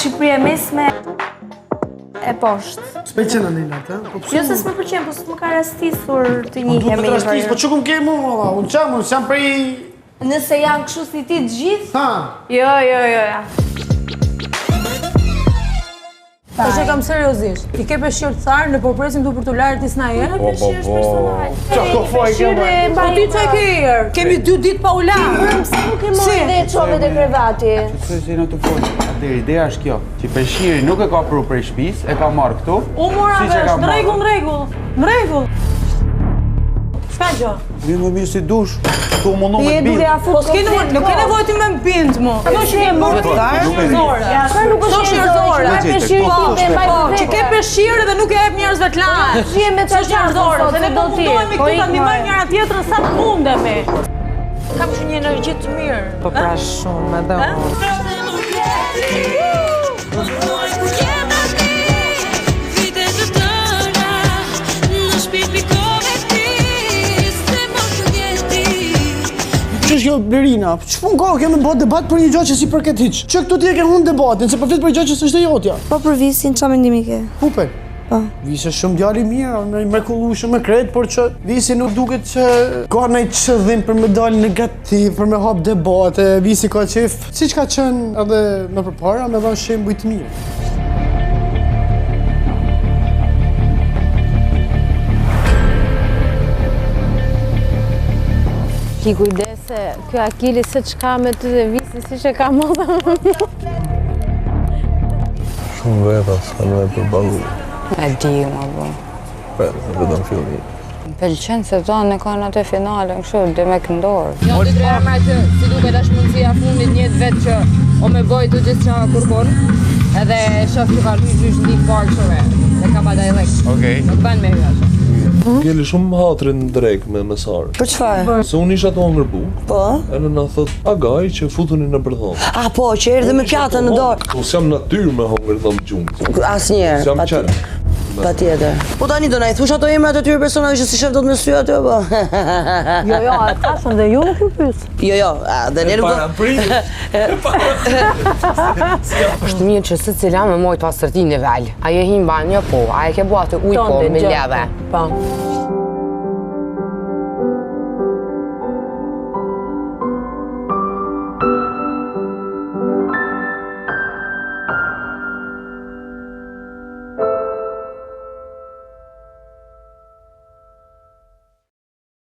Shqipëria mesme e poshtë. S'pëlqen Anela, ha? Jo se s'më pëlqen, po s'më ka rastisur të njihem me një rastis, po çu kum ke mua, valla. Unë jam prej. Nëse janë kështu si ti të gjithë? Ha. Jo. Po që kam seriozisht, ti ke peshqirë tharë në po presim tu për t'u larë ti s'na jere? Peshqirë është personal. Çfarë foj ke më? Po ti çaj ke erë? Kemi 2 ditë pa u larë. Pse nuk e mori dhe çove dhe krevati? Se në të folë. Atëherë, ideja është kjo, që peshqiri nuk e ka pru prej shtëpisë, e ka marrë këtu. U mora vesh, në rregull. S'ka gjë. Vjen më mirë si dush, tu mundu me të bindë. Po s'ke nuk ke nevojë ti me bind mo. Po që ke bërë zore. Çfarë nuk është zore? Po, që ke peshqirë dhe nuk e jep njerëzve të larë. Shihe me çfarë zore, se ne po mundohemi këtu ta ndihmojmë njëra tjetrën sa të mundemi. Kam që një energji të mirë. Po pra shumë, me dhe Që është kjo Blerina? Ç'fun ka kjo me bë debat për një gjë që si përket hiç? Që këtu ti e ke hunë debatin, se po flet për një gjë që s'është e jotja. Po për Visin, çfarë mendimi ke? Pupen. Po. Visi është shumë djalë i mirë, i mrekullueshëm me kret, por që Visi nuk duket që ka ndonjë çdhim për me dalë negativ, për me hap debate. Visi ka qef, siç ka qenë edhe më përpara, me dhënë shembuj të mirë. Ki kujdese, kjo Akili se çka me ty dhe Visi si që ka modha. Shumë veta, s'ka në e përbalu. E di, ma bo. Vetëm filmi. Pëlqen se zonë e kanë atë finalen, kështu, dhe me këndorë. Jo, të tre emra që si duket është mundësia fundit njët vetë që o me bojtu gjithë që kërkon, edhe shof që ka gjysh ndi parë këshore, dhe ka pa dialekt. Okej. Nuk ban me hyra që. Kjeli shumë hatrin drejk me mesarë. Për çfarë? Se unë isha të hongër bukë, Po. edhe na thot agaj që futuni në bërthonë. Ah, po, që erdhe me pjatën në dorë. Po s'jam natyrë me hongër dhëmë gjumë. Asnjëherë. S'jam qenë. Patjetër. Po tani do na i thush ato emrat e tyre personave që si shef do të më sy aty apo? Jo, e thashën dhe ju nuk ju pyet. Jo, dhe ne nuk do. Është mirë që secila me mojt pastërti nivel. A je hi në banjë, po. A e ke bua të ujë, po, me leve. Po.